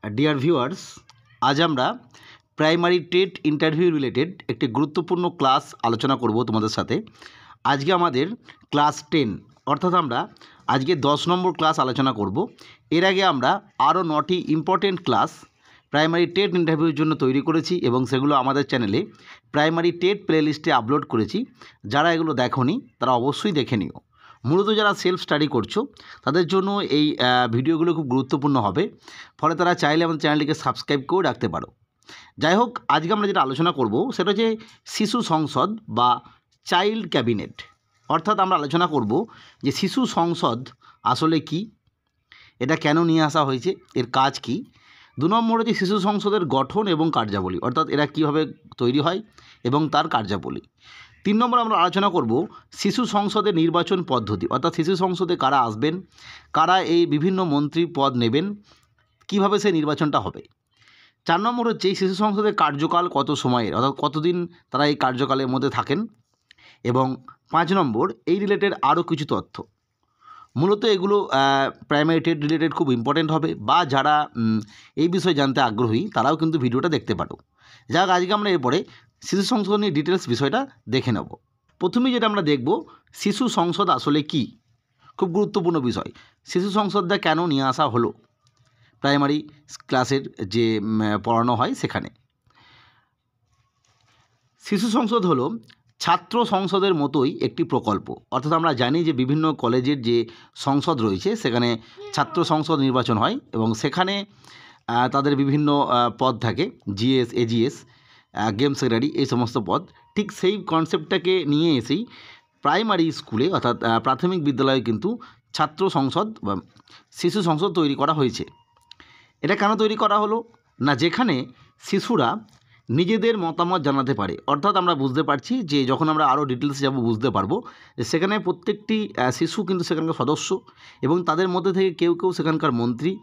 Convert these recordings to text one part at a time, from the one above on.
Dear viewers, আজ আমরা primary TET interview related একটি গুরুত্বপূর্ণ ক্লাস আলোচনা করব তোমাদের সাথে। আজকে আমাদের ক্লাস 10, অর্থাৎ আমরা আজকে 10 নম্বর ক্লাস আলোচনা করব। এর আগে আমরা আরও 9টি ইম্পর্টেন্ট ক্লাস প্রাইমারি টেট ইন্টারভিউর জন্য তৈরি করেছি এবং সেগুলো আমাদের চ্যানেলে প্রাইমারি টেট প্লেলিস্টে আপলোড করেছি। যারা এগুলো দেখোনি তারা অবশ্যই দেখে নিও। মূলত যারা সেলফ স্টাডি করছো তাদের জন্য এই ভিডিওগুলো খুব গুরুত্বপূর্ণ হবে, ফলে তারা চাইলে আমাদের চ্যানেলটিকে সাবস্ক্রাইব করে রাখতে পারো। যাই হোক, আজকে আমরা যেটা আলোচনা করব সেটা হচ্ছে শিশু সংসদ বা চাইল্ড ক্যাবিনেট। অর্থাৎ আমরা আলোচনা করব যে শিশু সংসদ আসলে কি, এটা কেন নিয়ে আসা হয়েছে, এর কাজ কি। 2 নম্বর হচ্ছে শিশু সংসদের গঠন এবং কার্যাবলী, অর্থাৎ এরা কীভাবে তৈরি হয় এবং তার কার্যাবলী। 3 নম্বর আমরা আলোচনা করব শিশু সংসদের নির্বাচন পদ্ধতি, অর্থাৎ শিশু সংসদে কারা আসবেন, কারা এই বিভিন্ন মন্ত্রী পদ নেবেন, কিভাবে সেই নির্বাচনটা হবে। 4 নম্বর হচ্ছে এই শিশু সংসদের কার্যকাল কত সময়ের, অর্থাৎ কতদিন তারা এই কার্যকালের মধ্যে থাকেন। এবং 5 নম্বর এই রিলেটেড আরও কিছু তথ্য। মূলত এগুলো প্রাইমারি টেট রিলেটেড খুব ইম্পর্টেন্ট হবে, বা যারা এই বিষয়ে জানতে আগ্রহী তারাও কিন্তু ভিডিওটা দেখতে পারো। যাক, আজকে আমরা এরপরে শিশু সংসদ নিয়ে ডিটেলস বিষয়টা দেখে নেব। প্রথমেই যেটা আমরা দেখব, শিশু সংসদ আসলে কি। খুব গুরুত্বপূর্ণ বিষয়, শিশু সংসদটা কেন নিয়ে আসা হলো প্রাইমারি ক্লাসের যে পড়ানো হয় সেখানে। শিশু সংসদ হলো ছাত্র সংসদের মতোই একটি প্রকল্প। অর্থাৎ আমরা জানি যে বিভিন্ন কলেজের যে সংসদ রয়েছে সেখানে ছাত্র সংসদ নির্বাচন হয় এবং সেখানে তাদের বিভিন্ন পদ থাকে, জিএস, এজিএস, গেম সেক্রেটারি, এই সমস্ত পদ। ঠিক সেই কনসেপ্টটাকে নিয়ে এসেই প্রাইমারি স্কুলে অর্থাৎ প্রাথমিক বিদ্যালয়ে কিন্তু ছাত্র সংসদ বা শিশু সংসদ তৈরি করা হয়েছে। এটা কেন তৈরি করা হলো না, যেখানে শিশুরা নিজেদের মতামত জানাতে পারে। অর্থাৎ আমরা বুঝতে পারছি যে যখন আমরা আরও ডিটেলসে যাব বুঝতে পারবো যে সেখানে প্রত্যেকটি শিশু কিন্তু সেখানকার সদস্য এবং তাদের মধ্যে থেকে কেউ কেউ সেখানকার মন্ত্রী।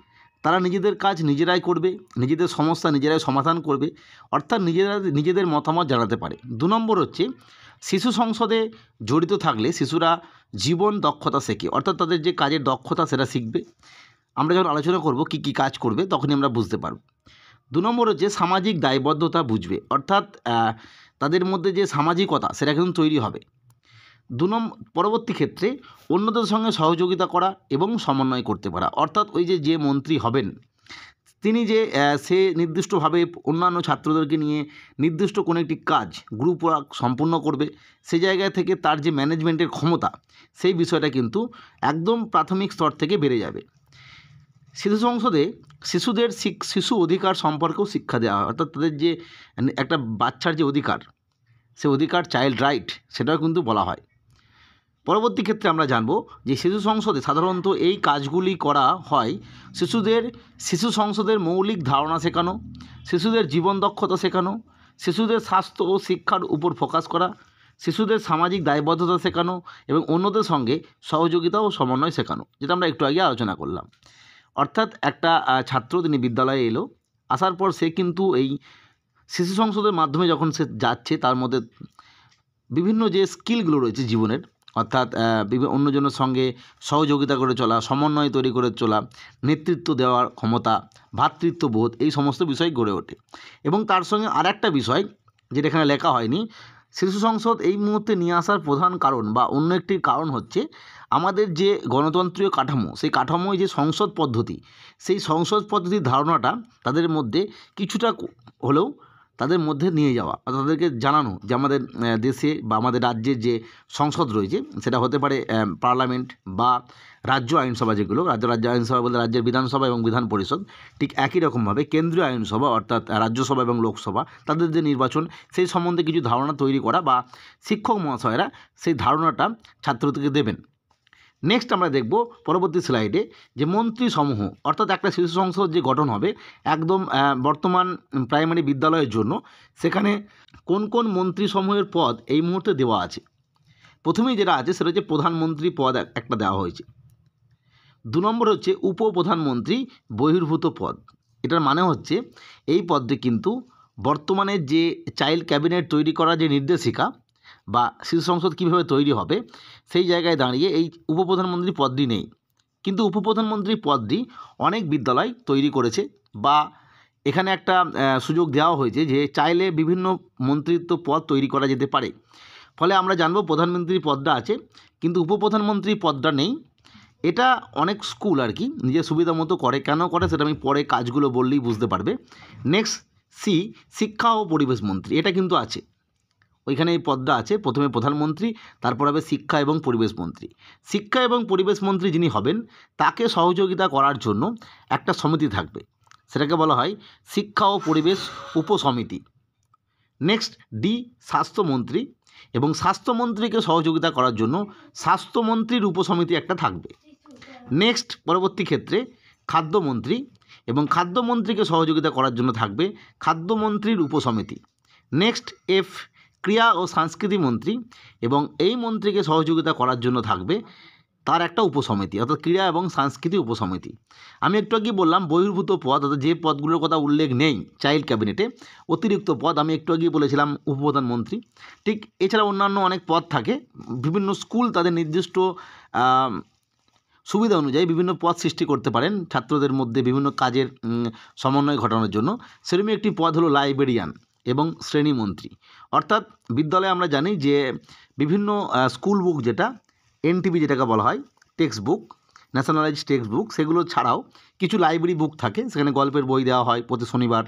তারা নিজেদের কাজ নিজেরাই করবে, নিজেদের সমস্যা নিজেরাই সমাধান করবে, অর্থাৎ নিজেদের মতামত জানাতে পারে। 2 নম্বর হচ্ছে শিশু সংসদে জড়িত থাকলে শিশুরা জীবন দক্ষতা শেখে, অর্থাৎ তাদের যে কাজের দক্ষতা সেটা শিখবে। আমরা যখন আলোচনা করব কী কী কাজ করবে তখনই আমরা বুঝতে পারব। 2 নম্বর হচ্ছে সামাজিক দায়বদ্ধতা বুঝবে, অর্থাৎ তাদের মধ্যে যে সামাজিকতা সেটা কিন্তু তৈরি হবে। পরবর্তী ক্ষেত্রে অন্যদের সঙ্গে সহযোগিতা করা এবং সমন্বয় করতে পারা, অর্থাৎ ওই যে মন্ত্রী হবেন তিনি যে সে নির্দিষ্টভাবে অন্যান্য ছাত্রদেরকে নিয়ে নির্দিষ্ট কোনো একটি কাজ গ্রুপ ওয়ার্ক সম্পূর্ণ করবে, সেই জায়গা থেকে তার যে ম্যানেজমেন্টের ক্ষমতা সেই বিষয়টা কিন্তু একদম প্রাথমিক স্তর থেকে বেড়ে যাবে। শিশু সংসদে শিশুদের শিশু অধিকার সম্পর্কেও শিক্ষা দেওয়া হয়, অর্থাৎ তাদের যে একটা বাচ্চার যে অধিকার, সে অধিকার চাইল্ড রাইট, সেটাও কিন্তু বলা হয়। পরবর্তী ক্ষেত্রে আমরা জানব যে শিশু সংসদে সাধারণত এই কাজগুলি করা হয় শিশু সংসদের মৌলিক ধারণা শেখানো, শিশুদের জীবন দক্ষতা শেখানো, শিশুদের স্বাস্থ্য ও শিক্ষার উপর ফোকাস করা, শিশুদের সামাজিক দায়বদ্ধতা শেখানো এবং অন্যদের সঙ্গে সহযোগিতা ও সমন্বয় শেখানো, যেটা আমরা একটু আগে আলোচনা করলাম। অর্থাৎ একটা ছাত্র তিনি বিদ্যালয়ে এলো, আসার পর সে কিন্তু এই শিশু সংসদের মাধ্যমে যখন সে যাচ্ছে তার মধ্যে বিভিন্ন যে স্কিলগুলো রয়েছে জীবনের, অর্থাৎ অন্যজনের সঙ্গে সহযোগিতা করে চলা, সমন্বয় তৈরি করে চলা, নেতৃত্ব দেওয়ার ক্ষমতা, ভ্রাতৃত্ববোধ, এই সমস্ত বিষয় গড়ে ওঠে। এবং তার সঙ্গে আর একটা বিষয় যেটা এখানে লেখা হয়নি, শিশু সংসদ এই মুহূর্তে নিয়ে আসার প্রধান কারণ বা অন্য একটি কারণ হচ্ছে আমাদের যে গণতন্ত্রীয় কাঠামো, সেই কাঠামোয় যে সংসদ পদ্ধতি, সেই সংসদ পদ্ধতির ধারণাটা তাদের মধ্যে কিছুটা হলেও তাদের মধ্যে নিয়ে যাওয়া, তাদেরকে জানানো যে আমাদের দেশে বা আমাদের রাজ্যের যে সংসদ রয়েছে সেটা হতে পারে পার্লামেন্ট বা রাজ্য আইনসভা, যেগুলো রাজ্য আইনসভা বলতে রাজ্যের বিধানসভা এবং বিধান পরিষদ, ঠিক একই রকমভাবে কেন্দ্রীয় আইনসভা অর্থাৎ রাজ্যসভা এবং লোকসভা, তাদের যে নির্বাচন সেই সম্বন্ধে কিছু ধারণা তৈরি করা, বা শিক্ষক মহাশয়রা সেই ধারণাটা ছাত্রদেরকে দেবেন। নেক্সট আমরা দেখব পরবর্তী স্লাইডে যে মন্ত্রী সমূহ, অর্থাৎ একটা শিশু সংসদ যে গঠন হবে একদম বর্তমান প্রাইমারি বিদ্যালয়ের জন্য, সেখানে কোন কোন মন্ত্রী সমূহের পদ এই মুহূর্তে দেওয়া আছে। প্রথমেই যেটা আছে সেটা হচ্ছে প্রধানমন্ত্রী পদ একটা দেওয়া হয়েছে। 2 নম্বর হচ্ছে উপপ্রধানমন্ত্রী বহির্ভূত পদ। এটার মানে হচ্ছে এই পদটি কিন্তু বর্তমানে যে চাইল্ড ক্যাবিনেট তৈরি করা যে নির্দেশিকা বা শিশু সংসদ কীভাবে তৈরি হবে সেই জায়গায় দাঁড়িয়ে এই উপপ্রধানমন্ত্রী পদটি নেই, কিন্তু উপপ্রধানমন্ত্রী পদটি অনেক বিদ্যালয় তৈরি করেছে বা এখানে একটা সুযোগ দেওয়া হয়েছে যে চাইলে বিভিন্ন মন্ত্রিত্ব পদ তৈরি করা যেতে পারে। ফলে আমরা জানবো প্রধানমন্ত্রী পদটা আছে কিন্তু উপপ্রধানমন্ত্রী পদটা নেই। এটা অনেক স্কুল আর কি নিজের সুবিধা মতো করে, কেন করে সেটা আমি পরে কাজগুলো বললেই বুঝতে পারবে। নেক্সট সি, শিক্ষা ও পরিবেশ মন্ত্রী, এটা কিন্তু আছে, ওইখানে এই পদটা আছে, প্রথমে প্রধানমন্ত্রী, তারপর হবে শিক্ষা এবং পরিবেশ মন্ত্রী। শিক্ষা এবং পরিবেশ মন্ত্রী যিনি হবেন তাকে সহযোগিতা করার জন্য একটা সমিতি থাকবে, সেটাকে বলা হয় শিক্ষা ও পরিবেশ উপসমিতি। নেক্সট ডি, স্বাস্থ্যমন্ত্রী, এবং স্বাস্থ্যমন্ত্রীকে সহযোগিতা করার জন্য স্বাস্থ্যমন্ত্রীর উপসমিতি একটা থাকবে। নেক্সট পরবর্তী ক্ষেত্রে খাদ্যমন্ত্রী, এবং খাদ্যমন্ত্রীকে সহযোগিতা করার জন্য থাকবে খাদ্যমন্ত্রীর উপসমিতি। নেক্সট এফ, ক্রীড়া ও সংস্কৃতি মন্ত্রী, এবং এই মন্ত্রীকে সহযোগিতা করার জন্য থাকবে তার একটা উপসমিতি, অর্থাৎ ক্রীড়া এবং সংস্কৃতি উপসমিতি। আমি একটু আগে বললাম বহির্ভূত পদ, অর্থাৎ যে পদগুলোর কথা উল্লেখ নেই চাইল্ড ক্যাবিনেটে, অতিরিক্ত পদ আমি একটু আগে বলেছিলাম উপপ্রধানমন্ত্রী। ঠিক এছাড়া অন্যান্য অনেক পদ থাকে, বিভিন্ন স্কুল তাদের নির্দিষ্ট সুবিধা অনুযায়ী বিভিন্ন পদ সৃষ্টি করতে পারেন ছাত্রদের মধ্যে বিভিন্ন কাজের সমন্বয় ঘটানোর জন্য। সেরকমই একটি পদ হলো লাইব্রেরিয়ান এবং শ্রেণীমন্ত্রী। অর্থাৎ বিদ্যালয়ে আমরা জানি যে বিভিন্ন স্কুল বুক, যেটা এনটিবি যেটাকে বলা হয়, text book, nationalise text book, সেগুলো ছাড়াও কিছু লাইব্রেরি বুক থাকে, সেখানে গল্পের বই দেওয়া হয় প্রতি শনিবার।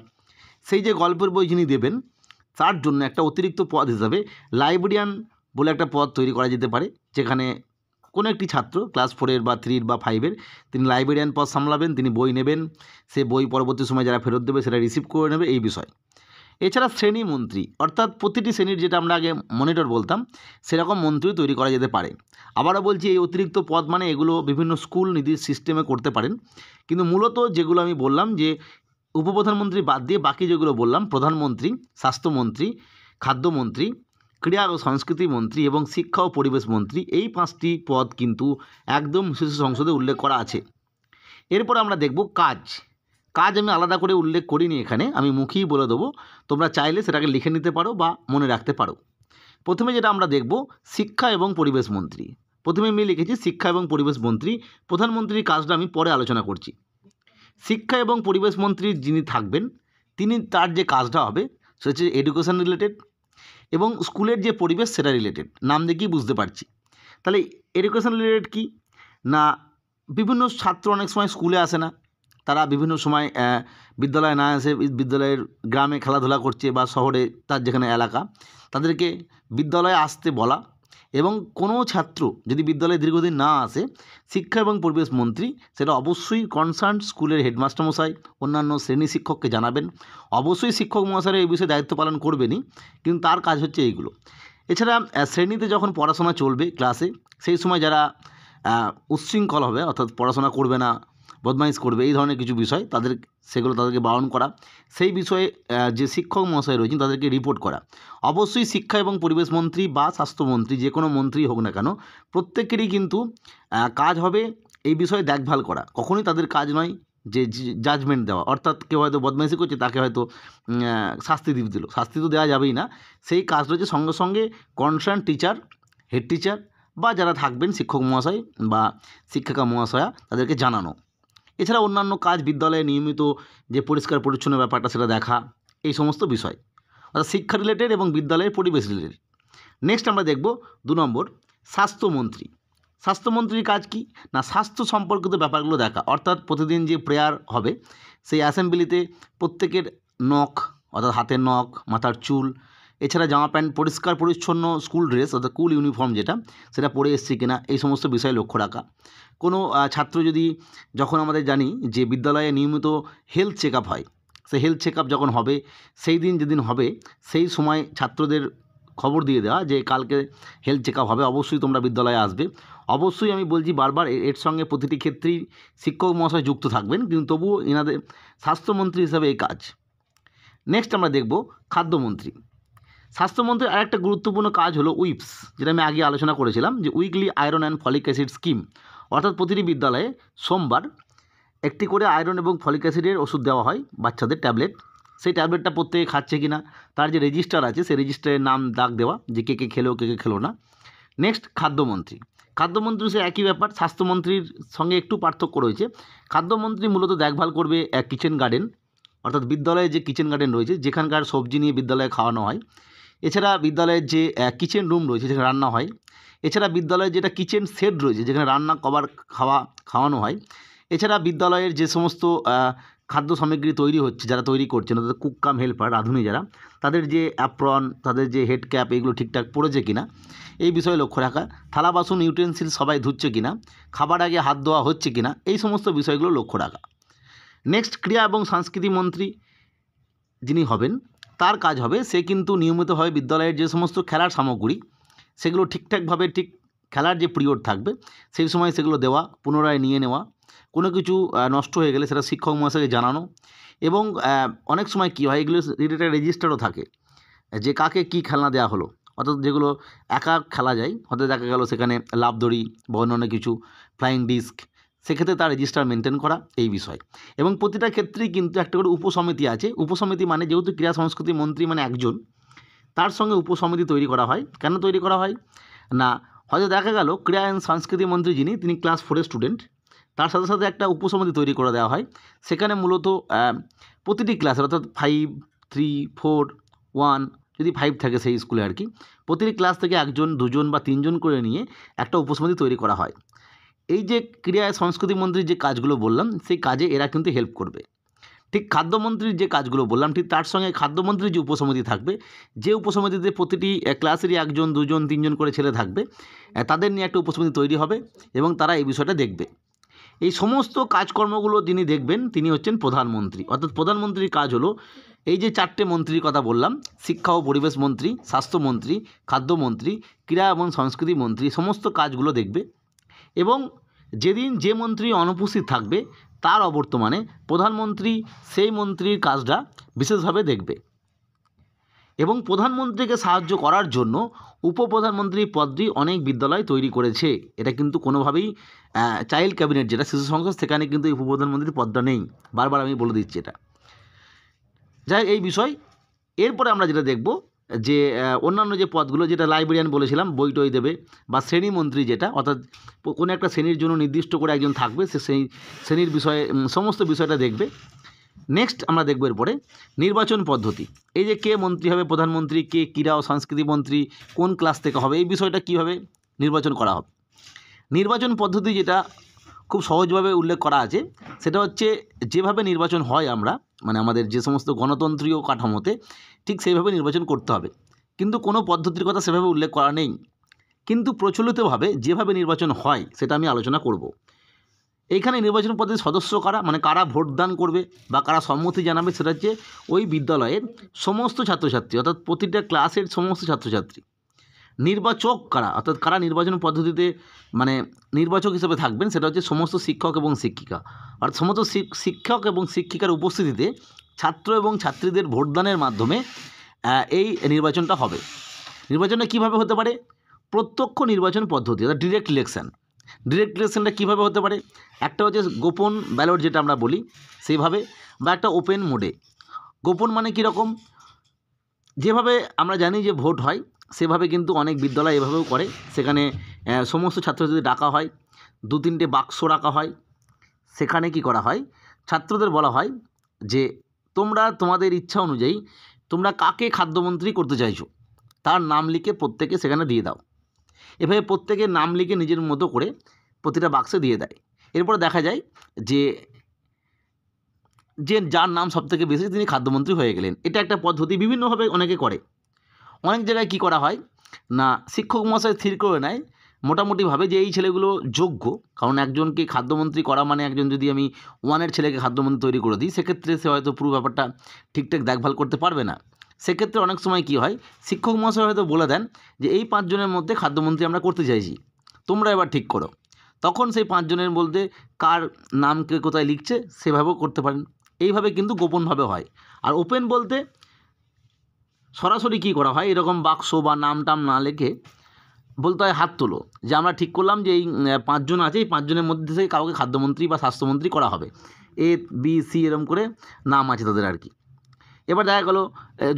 সেই যে গল্পের বই যিনি দেবেন তার জন্য একটা অতিরিক্ত পদ হিসাবে লাইব্রেরিয়ান বলে একটা পদ তৈরি করা যেতে পারে, যেখানে কোনো একটি ছাত্র ক্লাস 4 বা 3 বা 5 তিনি লাইব্রেরিয়ান পদ সামলাবেন, তিনি বই নেবেন, সে বই পরবর্তী সময় যারা ফেরত দেবে সেটা রিসিভ করে নেবে, এই বিষয়। এছাড়া শ্রেণীমন্ত্রী, অর্থাৎ প্রতিটি শ্রেণীর, যেটা আমরা আগে মনিটর বলতাম, সেরকম মন্ত্রী তৈরি করা যেতে পারে। আবারও বলছি, এই অতিরিক্ত পদ মানে এগুলো বিভিন্ন স্কুল নিজ সিস্টেমে করতে পারেন, কিন্তু মূলত যেগুলো আমি বললাম যে উপপ্রধানমন্ত্রী বাদ দিয়ে বাকি যেগুলো বললাম, প্রধানমন্ত্রী, স্বাস্থ্যমন্ত্রী, খাদ্যমন্ত্রী, ক্রীড়া ও সংস্কৃতি মন্ত্রী এবং শিক্ষা ও পরিবেশ মন্ত্রী, এই 5টি পদ কিন্তু একদম শিশু সংসদে উল্লেখ করা আছে। এরপর আমরা দেখব কাজ। কাজ আমি আলাদা করে উল্লেখ করিনি এখানে, আমি মুখেই বলে দেবো, তোমরা চাইলে সেটাকে লিখে নিতে পারো বা মনে রাখতে পারো। প্রথমে যেটা আমরা দেখব শিক্ষা এবং পরিবেশ মন্ত্রী। প্রথমে আমি লিখেছি শিক্ষা এবং পরিবেশ মন্ত্রী, প্রধানমন্ত্রীর কাজটা আমি পরে আলোচনা করছি। শিক্ষা এবং পরিবেশ মন্ত্রী যিনি থাকবেন তিনি, তার যে কাজটা হবে সেটা হচ্ছে এডুকেশন রিলেটেড এবং স্কুলের যে পরিবেশ সেটা রিলেটেড, নাম দেখেই বুঝতে পারছি। তাহলে এডুকেশন রিলেটেড কি না, বিভিন্ন ছাত্র অনেক সময় স্কুলে আসে না, তারা বিভিন্ন সময় বিদ্যালয়ে না এসে বিদ্যালয়ের গ্রামে খেলাধুলা করছে বা শহরে তার যেখানে এলাকা, তাদেরকে বিদ্যালয়ে আসতে বলা। এবং কোনো ছাত্র যদি বিদ্যালয়ে দীর্ঘদিন না আসে, শিক্ষা এবং পরিবেশ মন্ত্রী সেটা অবশ্যই কনসার্ন স্কুলের হেডমাস্টার মশাই, অন্যান্য শ্রেণী শিক্ষককে জানাবেন। অবশ্যই শিক্ষক মহাশয়রা এই বিষয়ে দায়িত্ব পালন করবেনই, কিন্তু তার কাজ হচ্ছে এইগুলো। এছাড়া শ্রেণীতে যখন পড়াশোনা চলবে ক্লাসে, সেই সময় যারা উচ্ছৃঙ্খল হবে, অর্থাৎ পড়াশোনা করবে না, বদমাইশ করবে, এই ধরনের কিছু বিষয় তাদেরকে বারণ করা, সেই বিষয়ে যে শিক্ষক মহাশয় রয়েছেন তাদেরকে রিপোর্ট করা। অবশ্যই শিক্ষা এবং পরিবেশ মন্ত্রী বা স্বাস্থ্যমন্ত্রী, যে কোনো মন্ত্রী হোক না কেন, প্রত্যেকেরই কিন্তু কাজ হবে এই বিষয়ে দেখভাল করা। কখনোই তাদের কাজ নয় যে জাজমেন্ট দেওয়া, অর্থাৎ কেউ হয়তো বদমাইশি করছে তাকে হয়তো শাস্তি দিল, শাস্তি তো দেওয়া যাবেই না। সেই কাজ রয়েছে সঙ্গে সঙ্গে কনসার্ন টিচার, হেড টিচার বা যারা থাকবেন শিক্ষক মহাশয় বা শিক্ষিকা মহাশয়া, তাদেরকে জানানো। এছাড়া অন্যান্য কাজ, বিদ্যালয়ে নিয়মিত যে পরিষ্কার পরিচ্ছন্ন ব্যাপারটা সেটা দেখা, এই সমস্ত বিষয়, অর্থাৎ শিক্ষা রিলেটেড এবং বিদ্যালয়ের পরিবেশ রিলেটেড। নেক্সট আমরা দেখব 2 নম্বর স্বাস্থ্যমন্ত্রী। স্বাস্থ্যমন্ত্রীর কাজ কি না, স্বাস্থ্য সম্পর্কিত ব্যাপারগুলো দেখা, অর্থাৎ প্রতিদিন যে প্রেয়ার হবে সেই অ্যাসেম্বলিতে প্রত্যেকের নখ, অর্থাৎ হাতের নখ, মাথার চুল, এছাড়া জামা প্যান্ট পরিষ্কার পরিচ্ছন্ন, স্কুল ড্রেস অর্থাৎ স্কুল ইউনিফর্ম যেটা, সেটা পরে এসছে কিনা, এই সমস্ত বিষয়ে লক্ষ্য রাখা। কোনো ছাত্র যদি, যখন আমাদের জানি যে বিদ্যালয়ে নিয়মিত হেলথ চেক আপ হয়, সেই হেলথ চেক আপ যখন হবে, সেই দিন যেদিন হবে সেই সময় ছাত্রদের খবর দিয়ে দেওয়া যে কালকে হেলথ চেক আপ হবে, অবশ্যই তোমরা বিদ্যালয়ে আসবে। অবশ্যই আমি বলছি বারবার, এর সঙ্গে প্রতিটি ক্ষেত্রেই শিক্ষক মহাশয় যুক্ত থাকবেন, কিন্তু তবুও এনাদের স্বাস্থ্যমন্ত্রী হিসাবে এই কাজ। নেক্সট আমরা দেখব খাদ্যমন্ত্রী। স্বাস্থ্যমন্ত্রীর আরেকটা গুরুত্বপূর্ণ কাজ হলো উইপস, যেটা আমি আগে আলোচনা করেছিলাম, যে weekly iron and folic acid scheme, অর্থাৎ প্রতিটি বিদ্যালয়ে সোমবার একটি করে আয়রন এবং ফলিক অ্যাসিডের ওষুধ দেওয়া হয় বাচ্চাদের, ট্যাবলেট। সেই ট্যাবলেটটা প্রত্যেকে খাচ্ছে কি না তার যে রেজিস্টার আছে, সেই রেজিস্টারের নাম দাগ দেওয়া, যে কে কে খেলো কে কে খেলো না। নেক্সট খাদ্যমন্ত্রী। খাদ্যমন্ত্রী সে একই ব্যাপার, স্বাস্থ্যমন্ত্রীর সঙ্গে একটু পার্থক্য রয়েছে। খাদ্যমন্ত্রী মূলত দেখভাল করবে কিচেন গার্ডেন, অর্থাৎ বিদ্যালয়ে যে কিচেন গার্ডেন রয়েছে যেখানকার সবজি নিয়ে বিদ্যালয়ে খাওয়ানো হয়, এছাড়া বিদ্যালয়ের যে কিচেন রুম রয়েছে যেখানে রান্না হয়, এছাড়া বিদ্যালয়ের যেটা কিচেন সেট রয়েছে যেখানে রান্না কবার খাওয়ানো হয়, এছাড়া বিদ্যালয়ের যে সমস্ত খাদ্য সামগ্রী তৈরি হচ্ছে যারা তৈরি করছেন অর্থাৎ কুক কাম হেল্পার রাঁধুনি যারা, তাদের যে অ্যাপ্রন, তাদের যে হেড ক্যাপ এগুলো ঠিকঠাক পড়েছে কিনা এই বিষয়ে লক্ষ্য রাখা, থালা বাসন ইউটেন্সিল সবাই ধুচ্ছে কিনা, খাবার আগে হাত ধোয়া হচ্ছে কিনা, এই সমস্ত বিষয়গুলো লক্ষ্য রাখা। নেক্সট, ক্রীড়া এবং সংস্কৃতি মন্ত্রী যিনি হবেন তার কাজ হবে সে কিন্তু নিয়মিতভাবে বিদ্যালয়ের যে সমস্ত খেলার সামগ্রী সেগুলো ঠিকঠাকভাবে ঠিক খেলার যে পিরিয়ড থাকবে সেই সময় সেগুলো দেওয়া, পুনরায় নিয়ে নেওয়া, কোনো কিছু নষ্ট হয়ে গেলে সেটা শিক্ষক মহাশয়কে জানানো, এবং অনেক সময় কী হয় এগুলো রিলেটেড রেজিস্টারও থাকে যে কাকে কী খেলনা দেওয়া হলো, অর্থাৎ যেগুলো একা খেলা যায় হয়তো দেখা গেল সেখানে লাফদড়ি বা অন্যান্য কিছু ফ্লাইং ডিস্ক, সেক্ষেত্রে তার রেজিস্টার মেনটেন করা এই বিষয়। এবং প্রতিটা ক্ষেত্রেই কিন্তু একটা করে উপসমিতি আছে। উপসমিতি মানে যেহেতু ক্রীড়া সংস্কৃতি মন্ত্রী মানে একজন, তার সঙ্গে উপসমিতি তৈরি করা হয়। কেন তৈরি করা হয় না, হয়তো দেখা গেল ক্রীড়া অ্যান্ড সংস্কৃতি মন্ত্রী যিনি তিনি ক্লাস 4-এর স্টুডেন্ট, তার সাথে সাথে একটা উপসমিতি তৈরি করে দেওয়া হয়। সেখানে মূলত প্রতিটি ক্লাসের অর্থাৎ 5, 3, 4, 1 যদি 5 থাকে সেই স্কুলে আর কি, প্রতিটি ক্লাস থেকে 1জন 2জন বা 3জন করে নিয়ে একটা উপসমিতি তৈরি করা হয়। এই যে ক্রীড়া সংস্কৃতি মন্ত্রীর যে কাজগুলো বললাম সেই কাজে এরা কিন্তু হেল্প করবে। ঠিক খাদ্যমন্ত্রীর যে কাজগুলো বললাম ঠিক তার সঙ্গে খাদ্যমন্ত্রীর যে উপসমিতি থাকবে, যে উপসমিতিতে প্রতিটি ক্লাসেরই 1জন 2জন 3জন করে ছেলে থাকবে, তাদের নিয়ে একটা উপসমিতি তৈরি হবে এবং তারা এই বিষয়টা দেখবে। এই সমস্ত কাজকর্মগুলো যিনি দেখবেন তিনি হচ্ছেন প্রধানমন্ত্রী। অর্থাৎ প্রধানমন্ত্রীর কাজ হলো এই যে 4টে মন্ত্রীর কথা বললাম, শিক্ষা ও পরিবেশ মন্ত্রী, স্বাস্থ্যমন্ত্রী, খাদ্যমন্ত্রী, ক্রীড়া এবং সংস্কৃতি মন্ত্রী, সমস্ত কাজগুলো দেখবে। এবং যেদিন যে মন্ত্রী অনুপস্থিত থাকবে তার অবর্তমানে প্রধানমন্ত্রী সেই মন্ত্রীর কাজটা বিশেষভাবে দেখবে। এবং প্রধানমন্ত্রীকে সাহায্য করার জন্য উপপ্রধানমন্ত্রী পদটি অনেক বিদ্যালয় তৈরি করেছে। এটা কিন্তু কোনোভাবেই চাইল্ড ক্যাবিনেট যেটা শিশু সংসদ সেখানে কিন্তু এই উপপ্রধানমন্ত্রীর পদটা নেই, বারবার আমি বলে দিচ্ছি এটা। যাই এই বিষয়, এরপরে আমরা যেটা দেখব যে অন্যান্য যে পদগুলো যেটা লাইব্রেরিয়ান বলেছিলাম বই টই দেবে, বা শ্রেণীমন্ত্রী যেটা অর্থাৎ কোনো একটা শ্রেণীর জন্য নির্দিষ্ট করে একজন থাকবে, সে সেই শ্রেণীর বিষয়ে সমস্ত বিষয়টা দেখবে। নেক্সট আমরা দেখব এরপরে নির্বাচন পদ্ধতি। এই যে কে মন্ত্রী হবে প্রধানমন্ত্রী, কে ক্রীড়া ও সংস্কৃতি মন্ত্রী, কোন ক্লাস থেকে হবে, এই বিষয়টা কীভাবে নির্বাচন করা হবে। নির্বাচন পদ্ধতি যেটা খুব সহজভাবে উল্লেখ করা আছে সেটা হচ্ছে যেভাবে নির্বাচন হয় আমরা মানে আমাদের যে সমস্ত গণতন্ত্রীয় কাঠামোতে ঠিক সেইভাবে নির্বাচন করতে হবে, কিন্তু কোনো পদ্ধতির কথা সেভাবে উল্লেখ করা নেই। কিন্তু প্রচলিতভাবে যেভাবে নির্বাচন হয় সেটা আমি আলোচনা করব। এইখানে নির্বাচন পদ্ধতির সদস্য কারা, মানে কারা ভোটদান করবে বা কারা সম্মতি জানাবে, সেটা হচ্ছে ওই বিদ্যালয়ের সমস্ত ছাত্রছাত্রী অর্থাৎ প্রতিটা ক্লাসের সমস্ত ছাত্রছাত্রী। নির্বাচক কারা, অর্থাৎ কারা নির্বাচন পদ্ধতিতে মানে নির্বাচক হিসেবে থাকবেন, সেটা হচ্ছে সমস্ত শিক্ষক এবং শিক্ষিকা। অর্থাৎ সমস্ত শিক্ষক এবং শিক্ষিকার উপস্থিতিতে ছাত্র এবং ছাত্রীদের ভোটদানের মাধ্যমে এই নির্বাচনটা হবে। নির্বাচনটা কীভাবে হতে পারে, প্রত্যক্ষ নির্বাচন পদ্ধতি অর্থাৎ ডিরেক্ট ইলেকশন। ডিরেক্ট ইলেকশনটা কীভাবে হতে পারে, একটা হচ্ছে গোপন ব্যালট যেটা আমরা বলি সেইভাবে, বা একটা ওপেন মোডে। গোপন মানে কীরকম, যেভাবে আমরা জানি যে ভোট হয় সেভাবে কিন্তু অনেক বিদ্যালয় এভাবেও করে। সেখানে সমস্ত ছাত্রছাত্রীদের ডাকা হয়, 2-3টে বাক্স রাখা হয়, সেখানে কি করা হয় ছাত্রদের বলা হয় যে তোমরা তোমাদের ইচ্ছা অনুযায়ী তোমরা কাকে খাদ্যমন্ত্রী করতে চাইছো তার নাম লিখে প্রত্যেকে সেখানে দিয়ে দাও। এভাবে প্রত্যেকের নাম লিখে নিজের মতো করে প্রতিটা বাক্সে দিয়ে দেয়। এরপরে দেখা যায় যে যার নাম সবথেকে বেশি তিনি খাদ্যমন্ত্রী হয়ে গেলেন। এটা একটা পদ্ধতি, বিভিন্নভাবে অনেকে করে। অনেক জায়গায় কি করা হয় না, শিক্ষক মহাশয় স্থির করে নেয় মোটামুটিভাবে যে এই ছেলেগুলো যোগ্য, কারণ একজনকে খাদ্যমন্ত্রী করা মানে একজন যদি আমি 1-এর ছেলেকে খাদ্যমন্ত্রী তৈরি করে দিই সেক্ষেত্রে সে হয়তো পুরো ব্যাপারটা ঠিকঠাক দেখভাল করতে পারবে না। সেক্ষেত্রে অনেক সময় কি হয়, শিক্ষক মহাশয় হয়তো বলে দেন যে এই 5 জনের মধ্যে খাদ্যমন্ত্রী আমরা করতে চাইছি, তোমরা এবার ঠিক করো। তখন সেই 5 জনের বলতে কার নামকে কোথায় লিখছে সেভাবেও করতে পারেন। এইভাবে কিন্তু গোপনভাবে হয়। আর ওপেন বলতে সরাসরি কী করা হয়, এরকম বাক্স বা নাম টাম না লিখে বলতে হয় হাত তোলো, যে আমরা ঠিক করলাম যে এই 5 জন আছে, এই 5 জনের মধ্যে থেকে কাউকে খাদ্যমন্ত্রী বা স্বাস্থ্যমন্ত্রী করা হবে, A, B, C এরকম করে নাম আছে তাদের আর কি। এবার দেখা গেলো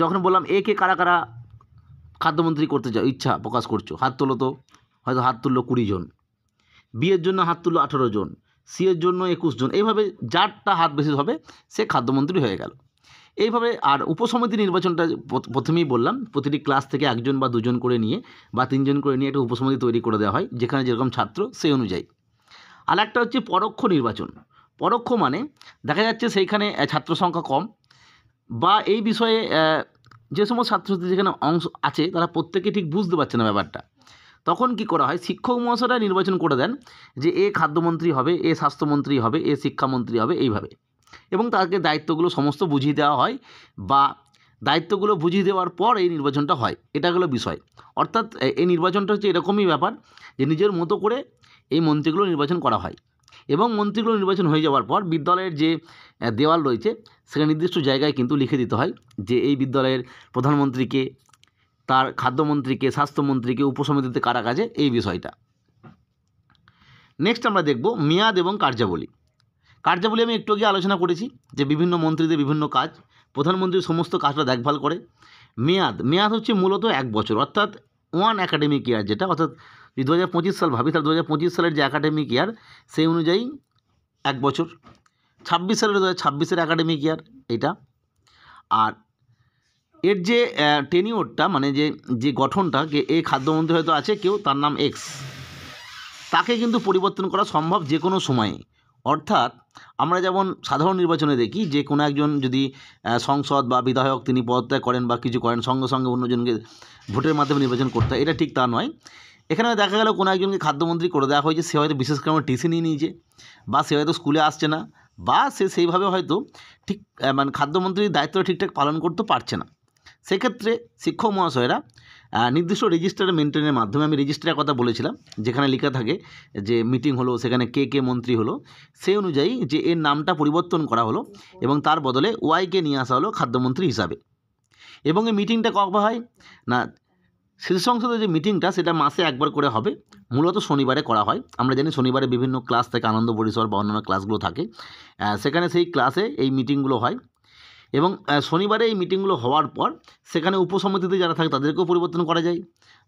যখন বললাম একে কারা কারা খাদ্যমন্ত্রী করতে ইচ্ছা প্রকাশ করছো হাত তোলো, তো হয়তো হাত তুললো 20 জন, B এর জন্য হাত তুললো 18 জন, C এর জন্য 21 জন, এইভাবে যারটা হাত বেশি হবে সে খাদ্যমন্ত্রী হয়ে গেল। এইভাবে। আর উপসমিতি নির্বাচনটা প্রথমেই বললাম, প্রতিটি ক্লাস থেকে একজন বা দুজন করে নিয়ে বা তিনজন করে নিয়ে একটা উপসমিতি তৈরি করে দেওয়া হয়, যেখানে যেরকম ছাত্র সেই অনুযায়ী। আর একটা হচ্ছে পরোক্ষ নির্বাচন। পরোক্ষ মানে দেখা যাচ্ছে সেইখানে ছাত্র সংখ্যা কম, বা এই বিষয়ে যে সমস্ত ছাত্রছাত্রী যেখানে অংশ আছে তারা প্রত্যেকে ঠিক বুঝতে পারছে না ব্যাপারটা। তখন কি করা হয়, শিক্ষক মহাশয়রা নির্বাচন করে দেন যে এ খাদ্যমন্ত্রী হবে, এ স্বাস্থ্যমন্ত্রী হবে, এ শিক্ষামন্ত্রী হবে, এইভাবে। এবং তাকে দায়িত্বগুলো সমস্ত বুঝিয়ে দেওয়া হয়, বা দায়িত্বগুলো বুঝিয়ে দেওয়ার পর এই নির্বাচনটা হয়। এটা হলো বিষয়। অর্থাৎ এই নির্বাচনটা হচ্ছে এরকমই ব্যাপার যে নিজের মতো করে এই মন্ত্রীগুলো নির্বাচন করা হয়, এবং মন্ত্রীগুলো নির্বাচন হয়ে যাওয়ার পর বিদ্যালয়ের যে দেওয়াল রয়েছে সেখানে নির্দিষ্ট জায়গায় কিন্তু লিখে দিতে হয় যে এই বিদ্যালয়ের প্রধানমন্ত্রীকে, তার খাদ্যমন্ত্রীকে, স্বাস্থ্যমন্ত্রীকে, উপসমিতিতে কারা কাজে, এই বিষয়টা। নেক্সট আমরা দেখব মেয়াদ এবং কার্যাবলী। কার্যাবলী আমি একটু আগে আলোচনা করেছি যে বিভিন্ন মন্ত্রীদের বিভিন্ন কাজ, প্রধানমন্ত্রীর সমস্ত কাজটা দেখভাল করে। মেয়াদ হচ্ছে মূলত 1 বছর, অর্থাৎ 1 অ্যাকাডেমিক ইয়ার, যেটা অর্থাৎ যদি 2025 সাল ভাবি তাহলে 2025 সালের যে অ্যাকাডেমিক ইয়ার সেই অনুযায়ী 1 বছর। 26 সালের 2026-এর অ্যাকাডেমিক ইয়ার এটা। আর এর যে টেনিওরটা মানে যে গঠনটা, এই খাদ্যমন্ত্রী হয়তো আছে কেউ, তার নাম এক্স, তাকে কিন্তু পরিবর্তন করা সম্ভব যে কোনো সময়ে। অর্থাৎ আমরা যেমন সাধারণ নির্বাচনে দেখি যে কোনো একজন যদি সংসদ বা বিধায়ক তিনি পদত্যাগ করেন বা কিছু করেন, সঙ্গে সঙ্গে অন্যজনকে ভোটের মাধ্যমে নির্বাচন করতে হয়, এটা ঠিক তা নয়। এখানে দেখা গেল কোনো একজনকে খাদ্যমন্ত্রী করে দেওয়া হয়েছে, সে হয়তো বিশেষ করে টিসি নিয়ে নিয়েছে, বা সে হয়তো স্কুলে আসছে না, বা সে সেইভাবে হয়তো ঠিক মানে খাদ্যমন্ত্রীর দায়িত্বটা ঠিকঠাক পালন করতে পারছে না। সেক্ষেত্রে শিক্ষক মহাশয়েরা নির্দিষ্ট রেজিস্টার মেনটেনের মাধ্যমে, আমি রেজিস্টারের কথা বলেছিলাম, যেখানে লেখা থাকে যে মিটিং হলো, সেখানে কে মন্ত্রী হলো, সেই অনুযায়ী যে এর নামটা পরিবর্তন করা হলো এবং তার বদলে ওয়াইকে নিয়ে আসা হলো খাদ্যমন্ত্রী হিসাবে। এবং এই মিটিংটা কবে হয় না, শিশু সংসদের যে মিটিংটা সেটা মাসে একবার করে হবে, মূলত শনিবারে করা হয়। আমরা জানি শনিবারে বিভিন্ন ক্লাস থেকে আনন্দ পরিসর বা অন্যান্য ক্লাসগুলো থাকে, সেখানে সেই ক্লাসে এই মিটিংগুলো হয়। এবং শনিবারে এই মিটিংগুলো হওয়ার পর সেখানে উপসমিতিতে যারা থাকে তাদেরকেও পরিবর্তন করা যায়,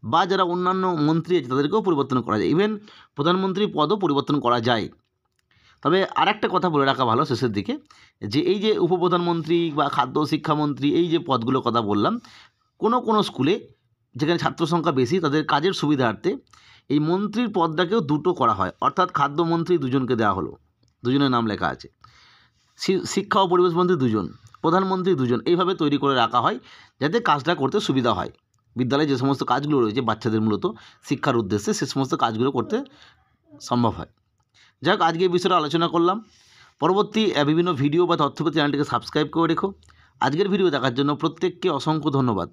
বা যারা অন্যান্য মন্ত্রী আছে তাদেরকেও পরিবর্তন করা যায়, ইভেন প্রধানমন্ত্রী পদও পরিবর্তন করা যায়। তবে আরেকটা কথা বলে রাখা ভালো শেষের দিকে, যে এই যে উপপ্রধানমন্ত্রী বা খাদ্য শিক্ষামন্ত্রী, এই যে পদগুলোর কথা বললাম, কোনো স্কুলে যেখানে ছাত্র সংখ্যা বেশি তাদের কাজের সুবিধার্থে এই মন্ত্রীর পদটাকেও দুটো করা হয়। অর্থাৎ খাদ্যমন্ত্রী দুজনকে দেওয়া হলো, দুজনের নাম লেখা আছে, শিক্ষা ও পরিবেশ মন্ত্রী দুজন, প্রধানমন্ত্রী দুজন, এইভাবে তৈরি করে রাখা হয় যাতে কাজটা করতে সুবিধা হয়। বিদ্যালয়ে যে সমস্ত কাজগুলো রয়েছে বাচ্চাদের মূলত শিক্ষার উদ্দেশ্যে, সে সমস্ত কাজগুলো করতে সম্ভব হয়। যাই হোক, আজকে এই বিষয়ে আলোচনা করলাম। পরবর্তী বিভিন্ন ভিডিও বা তথ্য পেতে চ্যানেলটিকে সাবস্ক্রাইব করে রেখো। আজকের ভিডিও দেখার জন্য প্রত্যেককে অসংখ্য ধন্যবাদ।